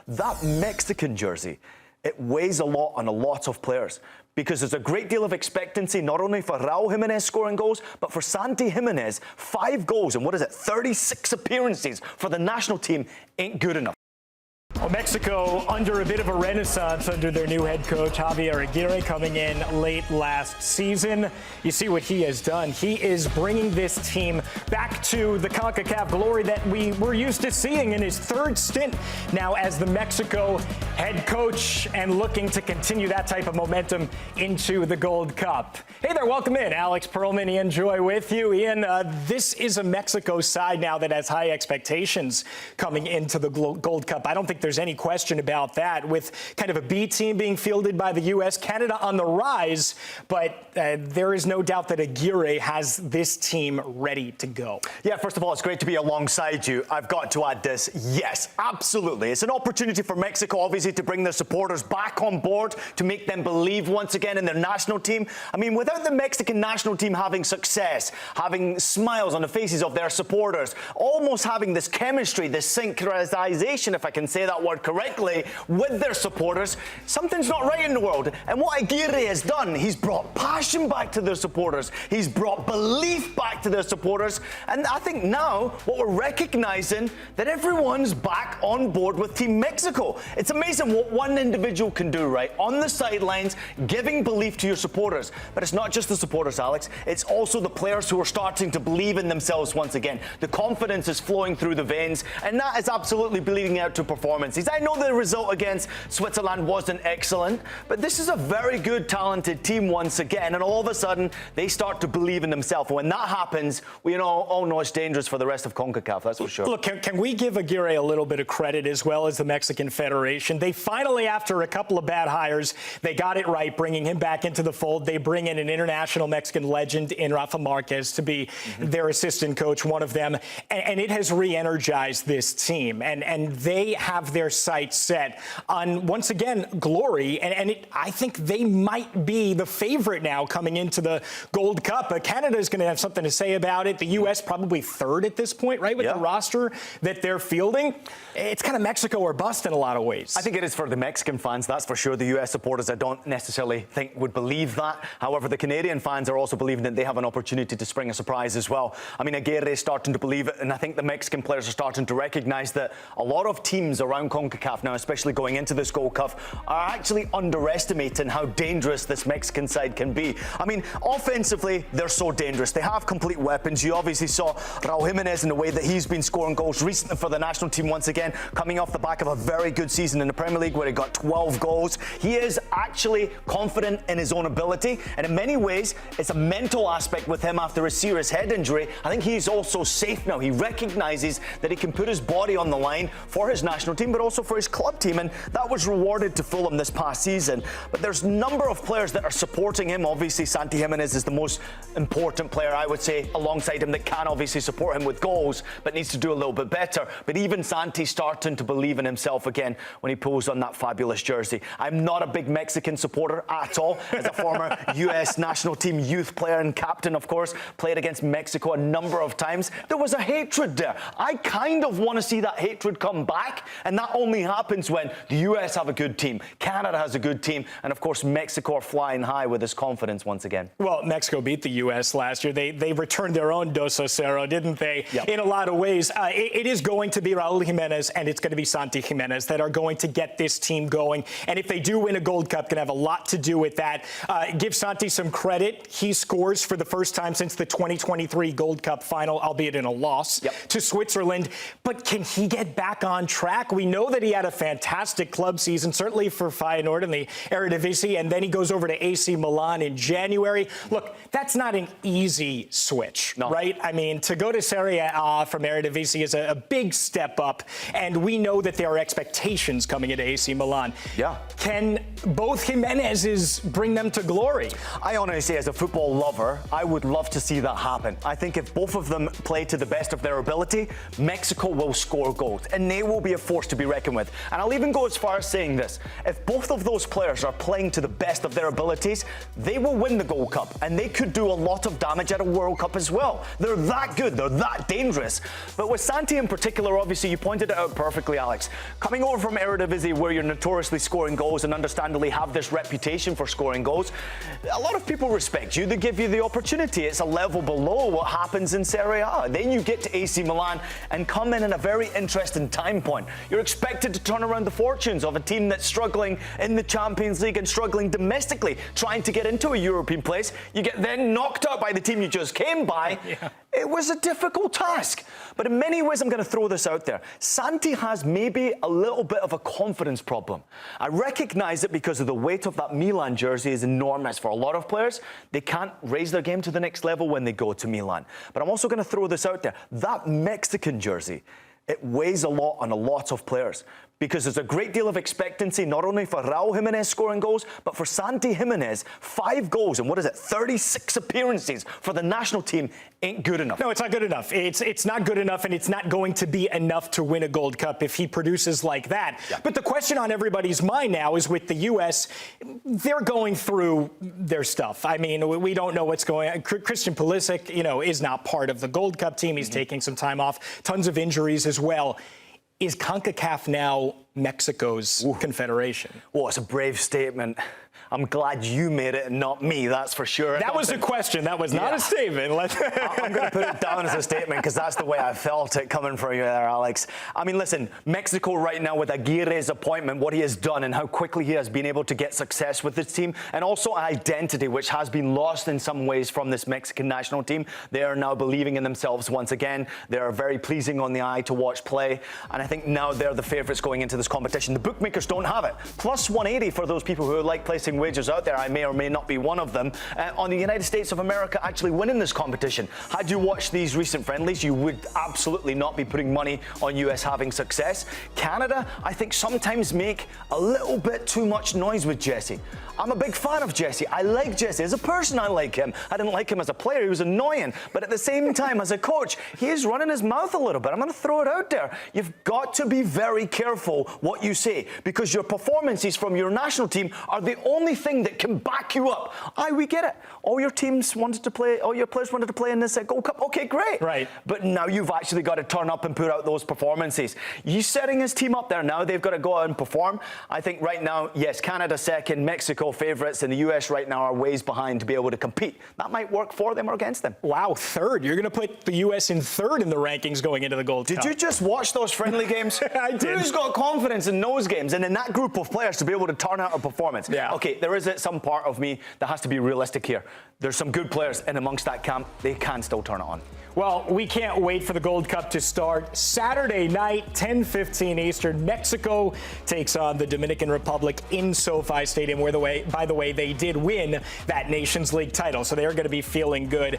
that Mexican jersey, it weighs a lot on a lot of players because there's a great deal of expectancy, not only for Raúl Jiménez scoring goals, but for Santi Giménez. 5 goals and 36 appearances for the national team ain't good enough. Well, Mexico under a bit of a renaissance under their new head coach, Javier Aguirre, coming in late last season. You see what he has done. He is bringing this team back to the CONCACAF glory that we were used to seeing in his 3rd stint now as the Mexico head coach, and looking to continue that type of momentum into the Gold Cup. Hey there, welcome in. Alex Perlman, Ian Joy with you. Ian, this is a Mexico side now that has high expectations coming into the Gold Cup. I don't think there's any question about that, with kind of a B team being fielded by the U.S., Canada on the rise, but there is no doubt that Aguirre has this team ready to go. Yeah, first of all, it's great to be alongside you. I've got to add this. Yes, absolutely. It's an opportunity for Mexico, obviously, to bring their supporters back on board, to make them believe once again in their national team. I mean, without the Mexican national team having success, having smiles on the faces of their supporters, almost having this chemistry, this synchronization, if I can say that word correctly, with their supporters, something's not right in the world. And what Aguirre has done, he's brought passion back to their supporters. He's brought belief back to their supporters. And I think now what we're recognizing that everyone's back on board with Team Mexico. It's amazing what one individual can do, right? On the sidelines, giving belief to your supporters. But it's not just the supporters, Alex. It's also the players who are starting to believe in themselves once again. The confidence is flowing through the veins, and that is absolutely bleeding out to performances. I know the result against Switzerland wasn't excellent, but this is a very good, talented team once again, and all of a sudden, they start to believe in themselves. When that happens, we all know it's dangerous for the rest of CONCACAF, that's for sure. Look, can we give Aguirre a little bit of credit as well as the Mexican Federation? They finally, after a couple of bad hires, they got it right, bringing him back into the fold. They bring in an international Mexican legend in Rafa Marquez to be their assistant coach, one of them, and it has re-energized this team, and they have their sights set on, once again, glory, and I think they might be the favorite now coming into the Gold Cup. Canada is going to have something to say about it. The U.S. probably 3rd at this point, right, with the roster that they're fielding. It's kind of Mexico or bust in a lot of ways. I think it is for the Mexican fans, that's for sure. The U.S. supporters, I don't necessarily think would believe that. However, the Canadian fans are also believing that they have an opportunity to spring a surprise as well. I mean, Aguirre is starting to believe it, and I think the Mexican players are starting to recognize that a lot of teams around CONCACAF now, especially going into this Gold Cup, are actually underestimating how dangerous this Mexican side can be. I mean, offensively, they're so dangerous. They have complete weapons. You obviously saw Raúl Jiménez in the way that he's been scoring goals recently for the national team once again, coming off the back of a very good season in the Premier League where he got 12 goals. He is actually confident in his own ability, and in many ways, it's a mental aspect with him after a serious head injury. I think he's also safe now. He recognizes that he can put his body on the line for his national team, but also for his club team, and that was rewarded to Fulham this past season. But there's a number of players that are supporting him. Obviously, Santi Giménez is the most important player, I would say, alongside him, that can obviously support him with goals, but needs to do a little bit better. But even Santi's starting to believe in himself again when he pulls on that fabulous jersey. I'm not a big Mexican supporter at all. As a former U.S. national team youth player and captain, of course, played against Mexico a number of times. There was a hatred there. I kind of want to see that hatred come back, and that only happens when the U.S. have a good team, Canada has a good team, and of course Mexico are flying high with this confidence once again. Well, Mexico beat the U.S. last year. They returned their own 2-0, didn't they? Yep. In a lot of ways. It is going to be Raúl Jiménez and it's going to be Santi Giménez that are going to get this team going. And if they do win a Gold Cup, can have a lot to do with that. Give Santi some credit. He scores for the first time since the 2023 Gold Cup final, albeit in a loss to Switzerland. But can he get back on track? We know that he had a fantastic club season, certainly for Feyenoord in the Eredivisie, and then he goes over to AC Milan in January. Look, that's not an easy switch, right? I mean, to go to Serie A from Eredivisie is a big step up, and we know that there are expectations coming into AC Milan. Can both Gimenez's bring them to glory? I honestly, as a football lover, I would love to see that happen. I think if both of them play to the best of their ability, Mexico will score goals, and they will be a force to be reckoned with. And I'll even go as far as saying this. If both of those players are playing to the best of their abilities, they will win the Gold Cup, and they could do a lot of damage at a World Cup as well. They're that good, they're that dangerous. But with Santi in particular, obviously, you pointed it out perfectly, Alex. Coming over from Eredivisie, where you're notoriously scoring goals and understandably have this reputation for scoring goals, a lot of people respect you. They give you the opportunity. It's a level below what happens in Serie A. Then you get to AC Milan and come in a very interesting time point. You're expected to turn around the fortunes of a team that's struggling in the Champions League and struggling domestically, trying to get into a European place. You get then knocked out by the team you just came by. Yeah. It was a difficult task. But in many ways, I'm going to throw this out there. Santi has maybe a little bit of a confidence problem. I recognise it because of the weight of that Milan jersey is enormous for a lot of players. They can't raise their game to the next level when they go to Milan. But I'm also going to throw this out there. That Mexican jersey, it weighs a lot on a lot of players, because there's a great deal of expectancy, not only for Raúl Jiménez scoring goals, but for Santi Giménez. 5 goals and 36 appearances for the national team ain't good enough. No, it's not good enough. It's not good enough, and it's not going to be enough to win a Gold Cup if he produces like that. Yeah. But the question on everybody's mind now is with the U.S., they're going through their stuff. I mean, we don't know what's going on. Christian Pulisic, is not part of the Gold Cup team. He's taking some time off. Tons of injuries as well. Is CONCACAF now Mexico's confederation? Oh, it's a brave statement. I'm glad you made it and not me, that's for sure. That was a question. That was not a statement. I'm going to put it down as a statement because that's the way I felt it coming from you there, Alex. I mean, listen, Mexico right now with Aguirre's appointment, what he has done and how quickly he has been able to get success with this team, and also identity, which has been lost in some ways from this Mexican national team. They are now believing in themselves once again. They are very pleasing on the eye to watch play, and I think now they're the favourites going into this competition. The bookmakers don't have it. Plus 180 for those people who like placing wagers out there. I may or may not be one of them on the United States of America actually winning this competition. Had you watched these recent friendlies, you would absolutely not be putting money on US having success. Canada, I think, sometimes make a little bit too much noise with Jesse. I'm a big fan of Jesse. I like Jesse. As a person, I like him. I didn't like him as a player. He was annoying. But at the same time, as a coach, he is running his mouth a little bit. I'm going to throw it out there. You've got to be very careful what you say, because your performances from your national team are the only thing that can back you up. We get it. All your teams wanted to play, all your players wanted to play in this Gold Cup. Okay, great. Right. But now you've actually got to turn up and put out those performances. He's setting his team up there now. They've got to go out and perform. I think right now, yes, Canada second, Mexico favourites, and the US right now are ways behind to be able to compete. That might work for them or against them. Wow, third. You're going to put the US in third in the rankings going into the Gold Cup. Did you just watch those friendly games? I did. Who's got confidence in those games and in that group of players to be able to turn out a performance? Yeah. Okay, there is some part of me that has to be realistic here. There's some good players in amongst that camp. They can still turn it on. Well, we can't wait for the Gold Cup to start. Saturday night, 10:15 Eastern, Mexico takes on the Dominican Republic in SoFi Stadium, where, by the way, they did win that Nations League title, so they're going to be feeling good.